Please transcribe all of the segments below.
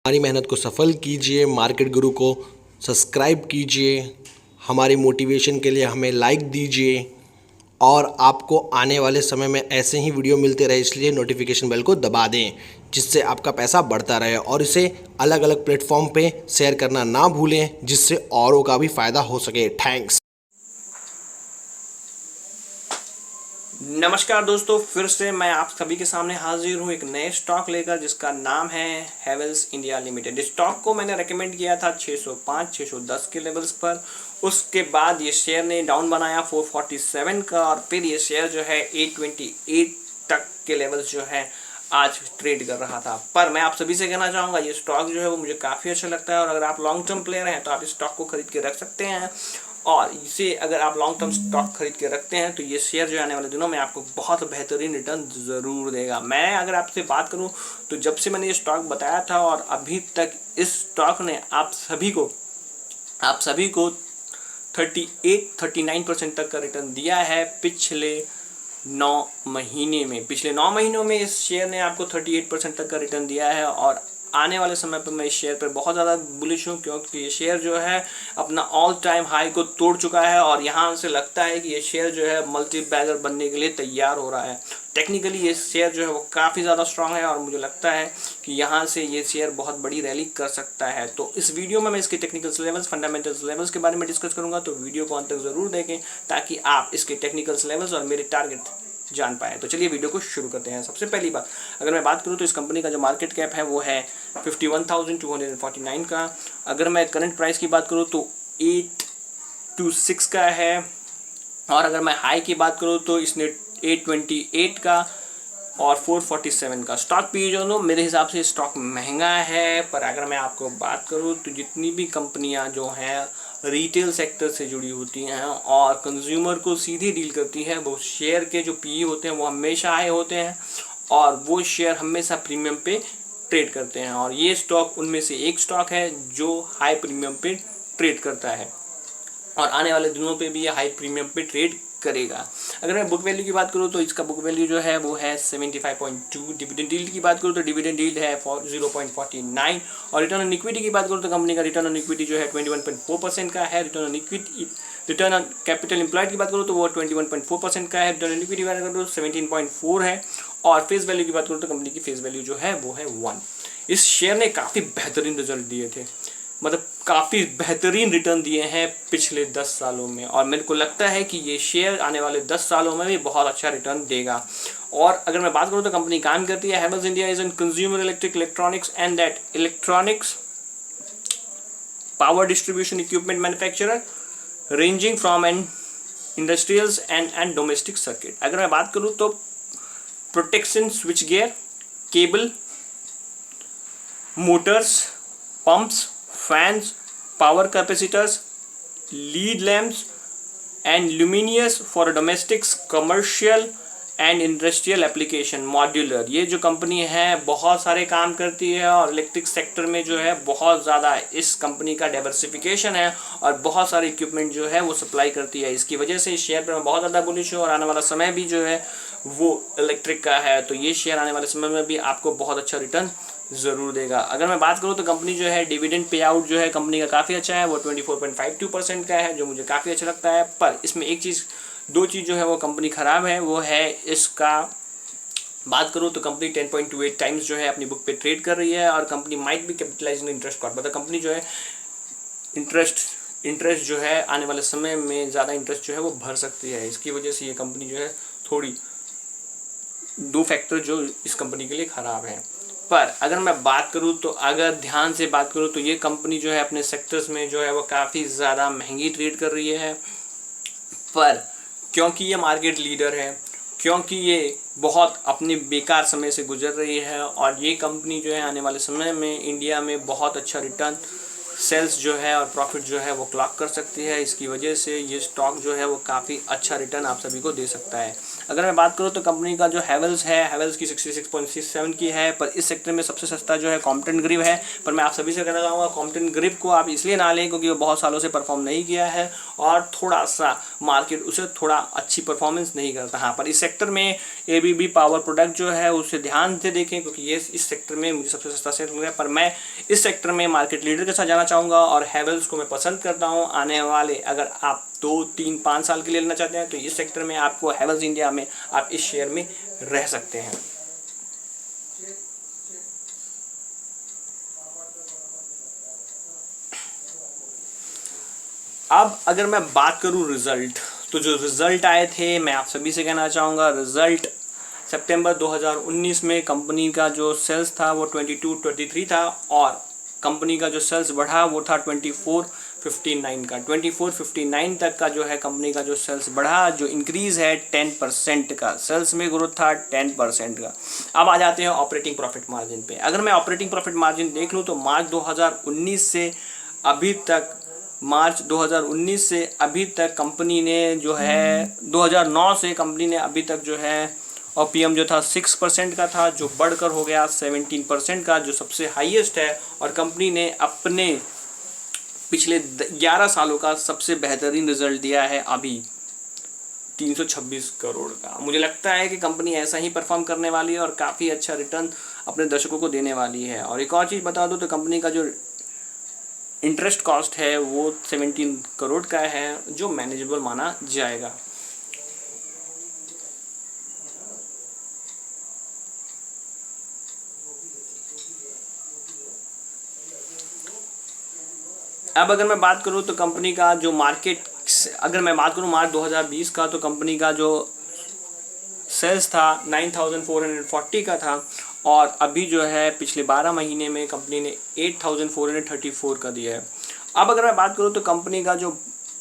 हमारी मेहनत को सफल कीजिए, मार्केट गुरु को सब्सक्राइब कीजिए, हमारी मोटिवेशन के लिए हमें लाइक दीजिए और आपको आने वाले समय में ऐसे ही वीडियो मिलते रहे, इसलिए नोटिफिकेशन बेल को दबा दें जिससे आपका पैसा बढ़ता रहे और इसे अलग अलग प्लेटफॉर्म पे शेयर करना ना भूलें जिससे औरों का भी फ़ायदा हो सके। थैंक्स। नमस्कार दोस्तों, फिर से मैं आप सभी के सामने हाजिर हूँ एक नए स्टॉक लेकर जिसका नाम है हेवेल्स इंडिया लिमिटेड। इस स्टॉक को मैंने रेकमेंड किया था 605 610 के लेवल्स पर। उसके बाद ये शेयर ने डाउन बनाया 447 का और फिर ये शेयर जो है 828 तक के लेवल्स जो है आज ट्रेड कर रहा था। पर मैं आप सभी से कहना चाहूँगा ये स्टॉक जो है वो मुझे काफ़ी अच्छा लगता है और अगर आप लॉन्ग टर्म प्लेयर हैं तो आप इस स्टॉक को खरीद के रख सकते हैं। और इसे अगर आप लॉन्ग टर्म स्टॉक खरीद के रखते हैं तो ये शेयर जो आने वाले दिनों में आपको बहुत बेहतरीन रिटर्न ज़रूर देगा। मैं अगर आपसे बात करूं तो जब से मैंने ये स्टॉक बताया था और अभी तक इस स्टॉक ने आप सभी को 38-39% तक का रिटर्न दिया है पिछले 9 महीने में। पिछले 9 महीनों में इस शेयर ने आपको 38% तक का रिटर्न दिया है और आने वाले समय पर मैं इस शेयर पर बहुत ज़्यादा बुलिश हूँ क्योंकि ये शेयर जो है अपना ऑल टाइम हाई को तोड़ चुका है और यहाँ से लगता है कि ये शेयर जो है मल्टी बैगर बनने के लिए तैयार हो रहा है। टेक्निकली ये शेयर जो है वो काफ़ी ज़्यादा स्ट्रांग है और मुझे लगता है कि यहाँ से ये शेयर बहुत बड़ी रैली कर सकता है। तो इस वीडियो में मैं इसके टेक्निकल लेवल्स, फंडामेंटल्स लेवल्स के बारे में डिस्कस करूँगा, तो वीडियो को अंत तक ज़रूर देखें ताकि आप इसके टेक्निकल लेवल्स और मेरे टारगेट जान पाए। तो चलिए वीडियो को शुरू करते हैं। सबसे पहली बात अगर मैं बात करूं तो इस कंपनी का जो मार्केट कैप है वो है 51,249 का। अगर मैं करंट प्राइस की बात करूं तो 826 का है और अगर मैं हाई की बात करूं तो इसने 828 का और 447 का। स्टॉक पी जो मेरे हिसाब से स्टॉक महंगा है, पर अगर मैं आपको बात करूं तो जितनी भी कंपनियां जो हैं रिटेल सेक्टर से जुड़ी होती हैं और कंज्यूमर को सीधी डील करती है, वो शेयर के जो पी होते हैं वो हमेशा हाई होते हैं और वो शेयर हमेशा प्रीमियम पे ट्रेड करते हैं और ये स्टॉक उनमें से एक स्टॉक है जो हाई प्रीमियम पे ट्रेड करता है और आने वाले दिनों पे भी ये हाई प्रीमियम पे ट्रेड करेगा। अगर मैं बुक वैल्यू की बात करूँ तो इसका बुक वैल्यू जो है वो है 75.2। डिविडेंड यील्ड की बात करूँ तो डिविडेंड यील्ड है 0.49 और रिटर्न ऑन इक्विटी की बात करूँ तो कंपनी का रिटर्न ऑन इक्विटी जो है 21.4% का है। रिटर्न ऑन कैपिटल एम्प्लॉयड की बात करूँ तो वो 21.4% का है। रिटर्न ऑन इक्विटी की बात करूँ तो 17.4 है और फेस वैल्यू की बात करूँ तो कंपनी की फेस वैल्यू जो है वो है 1। इस शेयर ने काफ़ी बेहतरीन रिजल्ट दिए थे, मतलब काफ़ी बेहतरीन रिटर्न दिए हैं पिछले 10 सालों में और मेरे को लगता है कि ये शेयर आने वाले 10 सालों में भी बहुत अच्छा रिटर्न देगा। और अगर मैं बात करूँ तो कंपनी काम करती है Havells India is an consumer electronics and that electronics power distribution equipment manufacturer ranging from an industrials and domestic circuit. अगर मैं बात करूँ तो protection switch gear, cable, motors, pumps, fans, power capacitors, lead lamps and luminaires for domestic, commercial and industrial application modular। ये जो company है बहुत सारे काम करती है और इलेक्ट्रिक सेक्टर में जो है बहुत ज़्यादा इस कंपनी का डाइवर्सिफिकेशन है और बहुत सारे इक्विपमेंट जो है वो सप्लाई करती है। इसकी वजह से इस शेयर पर मैं बहुत ज़्यादा बुलिश हूँ और आने वाला समय भी जो है वो इलेक्ट्रिक का है, तो ये शेयर आने वाले समय में भी आपको बहुत अच्छा रिटर्न ज़रूर देगा। अगर मैं बात करूँ तो कंपनी जो है डिविडेंड पे आउट जो है कंपनी का काफ़ी अच्छा है, वो 24.52% का है जो मुझे काफ़ी अच्छा लगता है। पर इसमें दो चीज़ जो है वो कंपनी ख़राब है, वो है इसका बात करूँ तो कंपनी 10.28 टाइम्स जो है अपनी बुक पे ट्रेड कर रही है और कंपनी माइट भी कैपिटलाइजिंग इंटरेस्ट कॉस्ट, मतलब कंपनी जो है इंटरेस्ट जो है आने वाले समय में ज़्यादा इंटरेस्ट जो है वो भर सकती है। इसकी वजह से ये कंपनी जो है थोड़ी दो फैक्टर जो इस कंपनी के लिए ख़राब है। पर अगर मैं बात करूँ तो अगर ध्यान से बात करूँ तो ये कंपनी जो है अपने सेक्टर्स में जो है वो काफ़ी ज़्यादा महंगी ट्रेड कर रही है, पर क्योंकि ये मार्केट लीडर है, क्योंकि ये बहुत अपने बेकार समय से गुजर रही है और ये कंपनी जो है आने वाले समय में इंडिया में बहुत अच्छा रिटर्न सेल्स जो है और प्रॉफिट जो है वो क्लॉक कर सकती है। इसकी वजह से ये स्टॉक जो है वो काफ़ी अच्छा रिटर्न आप सभी को दे सकता है। अगर मैं बात करूँ तो कंपनी का जो हैवेल्स है, हैवेल्स की 66.67 की है, पर इस सेक्टर में सबसे सस्ता जो है कॉम्पटन ग्रिप है। पर मैं आप सभी से कहना चाहूँगा कॉम्पटन ग्रिप को आप इसलिए ना लें क्योंकि वो बहुत सालों से परफॉर्म नहीं किया है और थोड़ा सा मार्केट उसे थोड़ा अच्छी परफॉर्मेंस नहीं करता। हाँ, पर इस सेक्टर में ABB पावर प्रोडक्ट जो है उसे ध्यान से देखें क्योंकि ये इस सेक्टर में मुझे सबसे सस्ता सेल लग रहा है। पर मैं इस सेक्टर में मार्केट लीडर के साथ जाना चाहूँगा और हैवेल्स को मैं पसंद करता हूँ। आने वाले अगर आप 2, 3, 5 साल के लिए लेना चाहते हैं तो इस सेक्टर में आपको हैवेल्स इंडिया में आप इस शेयर में रह सकते हैं। अब अगर मैं बात करूं रिजल्ट, तो जो रिजल्ट आए थे मैं आप सभी से कहना चाहूँगा रिजल्ट सितंबर 2019 में कंपनी का जो सेल्स था वो 22-23 था और कंपनी का जो सेल्स बढ़ा वो था 24-59 का। 24-59 तक का जो है कंपनी का जो सेल्स बढ़ा, जो इंक्रीज़ है 10% का, सेल्स में ग्रोथ था 10% का। अब आ जाते हैं ऑपरेटिंग प्रॉफिट मार्जिन पे। अगर मैं ऑपरेटिंग प्रॉफिट मार्जिन देख लूँ तो मार्च 2019 से अभी तक कंपनी ने जो है 2009 से कंपनी ने अभी तक जो है OPM जो था 6% का था, जो बढ़कर हो गया 17% का, जो सबसे हाईएस्ट है। और कंपनी ने अपने पिछले 11 सालों का सबसे बेहतरीन रिजल्ट दिया है अभी 326 करोड़ का। मुझे लगता है कि कंपनी ऐसा ही परफॉर्म करने वाली है और काफ़ी अच्छा रिटर्न अपने दर्शकों को देने वाली है। और एक और चीज़ बता दूं तो कंपनी का जो इंटरेस्ट कॉस्ट है वो 17 करोड़ का है, जो मैनेजेबल माना जाएगा। अब अगर मैं बात करूँ तो कंपनी का जो अगर मैं बात करूँ मार्च 2020 का, तो कंपनी का जो सेल्स था 9,440 का था और अभी जो है पिछले 12 महीने में कंपनी ने 8,434 का दिया है। अब अगर मैं बात करूँ तो कंपनी का जो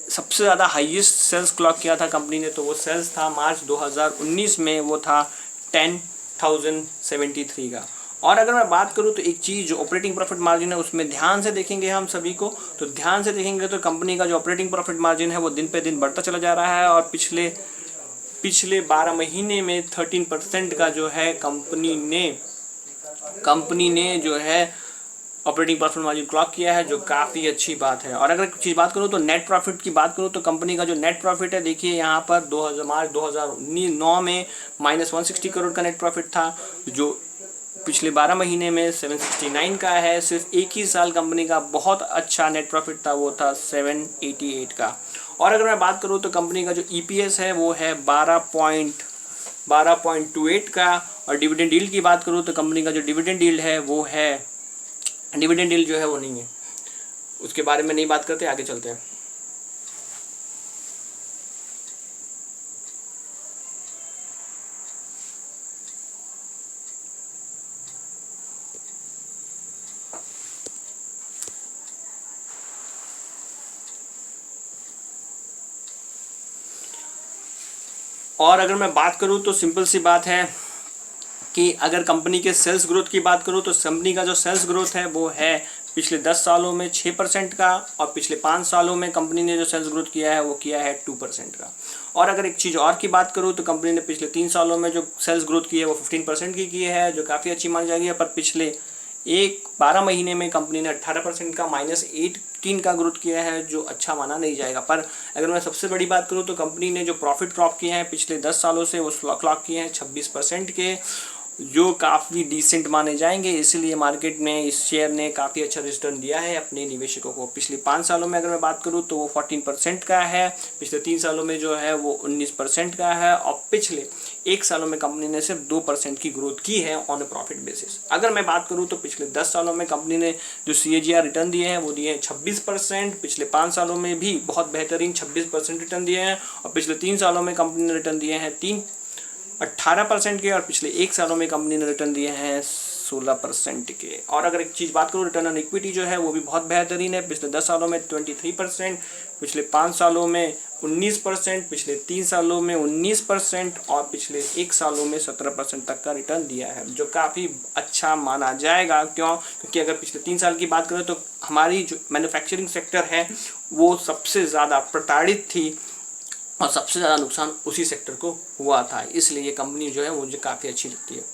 सबसे ज़्यादा हाईएस्ट सेल्स क्लॉक किया था कंपनी ने, तो वो सेल्स था मार्च 2019 में, वो था 10,073 का। और अगर मैं बात करूँ तो एक चीज़ जो ऑपरेटिंग प्रॉफिट मार्जिन है उसमें ध्यान से देखेंगे हम सभी को, तो ध्यान से देखेंगे तो कंपनी का जो ऑपरेटिंग प्रॉफिट मार्जिन है वो दिन पे दिन बढ़ता चला जा रहा है और पिछले 12 महीने में 13% का जो है कंपनी ने जो है ऑपरेटिंग प्रॉफिट मार्जिन क्लॉक किया है, जो काफ़ी अच्छी बात है। और अगर चीज़ बात करूँ तो नेट प्रॉफिट की बात करूँ तो कंपनी का जो नेट प्रॉफिट है, देखिए यहाँ पर मार्च 2009 में -160 करोड़ का नेट प्रॉफिट था, जो पिछले 12 महीने में 769 का है। सिर्फ एक ही साल कंपनी का बहुत अच्छा नेट प्रॉफिट था, वो था 788 का। और अगर मैं बात करूँ तो कंपनी का जो EPS है वो है 12.28 का। और डिविडेंड यील्ड की बात करूँ तो कंपनी का जो डिविडेंड यील्ड है वो है, डिविडेंड यील्ड जो है वो नहीं है, उसके बारे में नहीं बात करते, आगे चलते हैं। और अगर मैं बात करूं तो सिंपल सी बात है कि अगर कंपनी के सेल्स ग्रोथ की बात करूं तो कंपनी का जो सेल्स ग्रोथ है वो है पिछले 10 सालों में 6% का और पिछले 5 सालों में कंपनी ने जो सेल्स ग्रोथ किया है वो किया है 2% का। और अगर एक चीज़ और की बात करूं तो कंपनी ने पिछले 3 सालों में जो सेल्स ग्रोथ की है वो 15% की है, जो काफ़ी अच्छी मानी जाएगी। पर पिछले 12 महीने में कंपनी ने 18% का -18 का ग्रोथ किया है, जो अच्छा माना नहीं जाएगा। पर अगर मैं सबसे बड़ी बात करूं तो कंपनी ने जो प्रॉफिट क्लॉक किए हैं पिछले 10 सालों से वो क्लॉक किए हैं 26% के, जो काफ़ी डिसेंट माने जाएंगे। इसीलिए मार्केट में इस शेयर ने काफ़ी अच्छा रिटर्न दिया है अपने निवेशकों को। पिछले 5 सालों में अगर मैं बात करूं तो वो 14% का है, पिछले 3 सालों में जो है वो 19% का है और पिछले 1 सालों में कंपनी ने सिर्फ 2% की ग्रोथ की है ऑन अ प्रॉफिट बेसिस। अगर मैं बात करूं तो पिछले 10 सालों में कंपनी ने जो CAGR रिटर्न दिए हैं वो दिए हैं 26%, पिछले 5 सालों में भी बहुत बेहतरीन 26% रिटर्न दिए हैं और पिछले 3 सालों में कंपनी ने रिटर्न दिए हैं 18% के और पिछले 1 सालों में कंपनी ने रिटर्न दिए हैं 16% के। और अगर एक चीज़ बात करूँ रिटर्न ऑन इक्विटी जो है वो भी बहुत बेहतरीन है, पिछले 10 सालों में 23%, पिछले 5 सालों में 19%, पिछले 3 सालों में 19% और पिछले 1 सालों में 17% तक का रिटर्न दिया है, जो काफ़ी अच्छा माना जाएगा। क्यों? क्योंकि अगर पिछले 3 साल की बात करें तो हमारी जो मैन्युफैक्चरिंग सेक्टर है वो सबसे ज़्यादा प्रताड़ित थी और सबसे ज़्यादा नुकसान उसी सेक्टर को हुआ था। इसलिए ये कंपनी जो है मुझे काफ़ी अच्छी लगती है।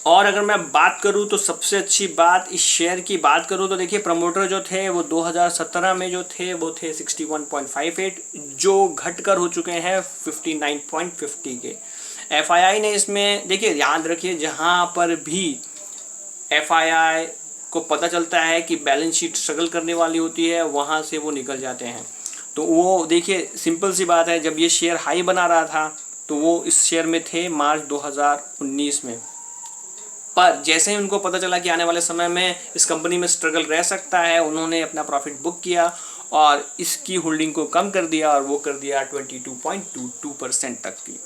और अगर मैं बात करूं तो सबसे अच्छी बात इस शेयर की बात करूं तो देखिए, प्रमोटर जो थे वो 2017 में जो थे वो थे 61.58, जो घटकर हो चुके हैं 59.50 के। एफआईआई ने इसमें, देखिए याद रखिए, जहां पर भी एफआईआई को पता चलता है कि बैलेंस शीट स्ट्रगल करने वाली होती है वहां से वो निकल जाते हैं। तो वो देखिए सिंपल सी बात है, जब ये शेयर हाई बना रहा था तो वो इस शेयर में थे मार्च 2019 में, पर जैसे ही उनको पता चला कि आने वाले समय में इस कंपनी में स्ट्रगल रह सकता है, उन्होंने अपना प्रॉफिट बुक किया और इसकी होल्डिंग को कम कर दिया और वो कर दिया 22.22% तक की।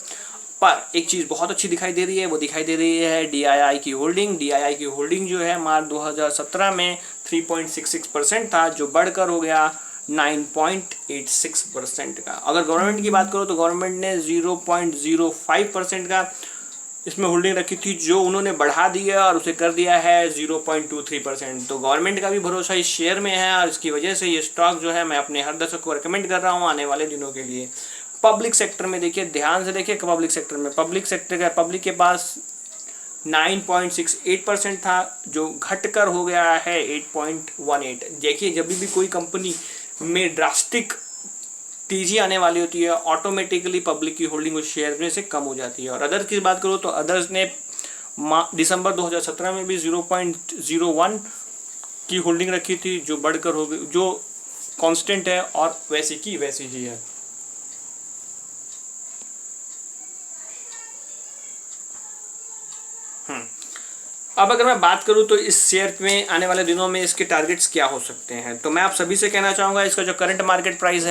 पर एक चीज़ बहुत अच्छी दिखाई दे रही है, वो दिखाई दे रही है डीआईआई की होल्डिंग। डीआईआई की होल्डिंग जो है मार्च 2017 में 3.66% था, जो बढ़कर हो गया 9.86% का। अगर गवर्नमेंट की बात करो तो गवर्नमेंट ने 0.05% का इसमें होल्डिंग रखी थी, जो उन्होंने बढ़ा दिया और उसे कर दिया है 0.23%। तो गवर्नमेंट का भी भरोसा इस शेयर में है और इसकी वजह से ये स्टॉक जो है मैं अपने हर दर्शक को रिकमेंड कर रहा हूँ आने वाले दिनों के लिए। पब्लिक सेक्टर में देखिए, ध्यान से देखिए, पब्लिक सेक्टर में पब्लिक के पास 9.68% था, जो घटकर हो गया है 8.18। देखिए, जब भी कोई कंपनी में ड्रास्टिक तेजी आने वाली होती है, ऑटोमेटिकली पब्लिक की होल्डिंग उस शेयर में से कम हो जाती है। और अदर्स की बात करूँ तो अदर्स ने दिसंबर 2017 में भी 0.01 की होल्डिंग रखी थी, जो बढ़कर हो गई, जो कांस्टेंट है और वैसी की वैसी ही है। अब अगर मैं बात करूं तो इस शेयर में आने वाले दिनों में इसके टारगेट्स क्या हो सकते हैं, तो मैं आप सभी से कहना चाहूँगा, इसका जो करंट मार्केट प्राइस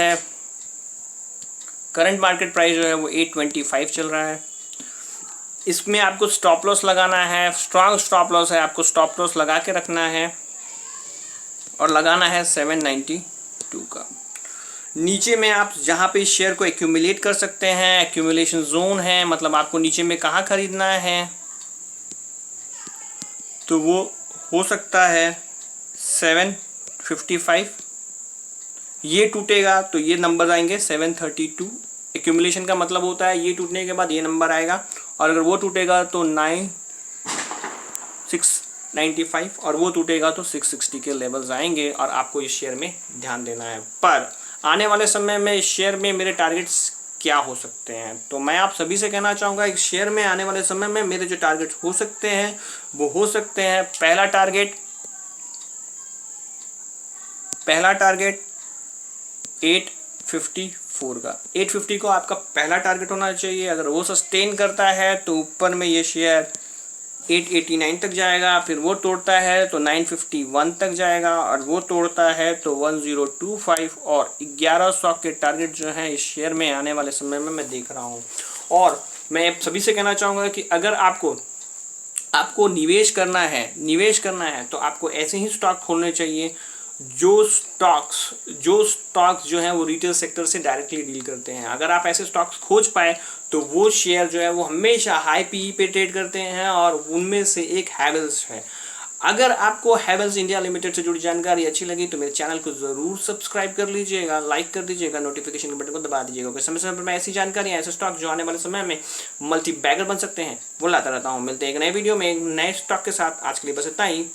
जो है वो 825 चल रहा है। इसमें आपको स्टॉप लॉस लगाना है, स्ट्रांग स्टॉप लॉस है, आपको स्टॉप लॉस लगा के रखना है और लगाना है 792 का। नीचे में आप जहाँ पे इस शेयर को एक्यूमुलेट कर सकते हैं, एक्यूमुलेशन जोन है, मतलब आपको नीचे में कहाँ खरीदना है, तो वो हो सकता है 755। ये टूटेगा तो ये नंबर आएंगे 732। एक्यूमुलेशन का मतलब होता है ये टूटने के बाद ये नंबर आएगा, और अगर वो टूटेगा तो 695 और वो टूटेगा तो 660 के लेवल्स आएंगे और आपको इस शेयर में ध्यान देना है। पर आने वाले समय में इस शेयर में मेरे टारगेट्स क्या हो सकते हैं, तो मैं आप सभी से कहना चाहूँगा इस शेयर में आने वाले समय में मेरे जो टारगेट हो सकते हैं वो हो सकते हैं, पहला टारगेट 854 का। 850 को आपका पहला टारगेट होना चाहिए। अगर वो सस्टेन करता है तो ऊपर में ये शेयर 889 तक जाएगा, फिर वो तोड़ता है तो 951 तक जाएगा, और वो तोड़ता है तो 1025, और 1100 के टारगेट जो हैं इस शेयर में आने वाले समय में मैं देख रहा हूँ। और मैं सभी से कहना चाहूँगा कि अगर आपको निवेश करना है तो आपको ऐसे ही स्टॉक खोलने चाहिए जो स्टॉक्स जो हैं वो रिटेल सेक्टर से डायरेक्टली डील करते हैं। अगर आप ऐसे स्टॉक्स खोज पाए तो वो शेयर जो है वो हमेशा हाई पीई पे ट्रेड करते हैं, और उनमें से एक हैवेल्स है। अगर आपको हैवेल्स इंडिया लिमिटेड से जुड़ी जानकारी अच्छी लगी तो मेरे चैनल को ज़रूर सब्सक्राइब कर लीजिएगा, लाइक कर दीजिएगा, नोटिफिकेशन के बटन को दबा दीजिएगा, क्योंकि समय समय पर मैं ऐसी जानकारी, ऐसे स्टॉक जो आने वाले समय में मल्टी बैगर बन सकते हैं वो लाता रहता हूँ। मिलते हैं एक नए वीडियो में एक नए स्टॉक के साथ। आज के लिए बस इतना ही।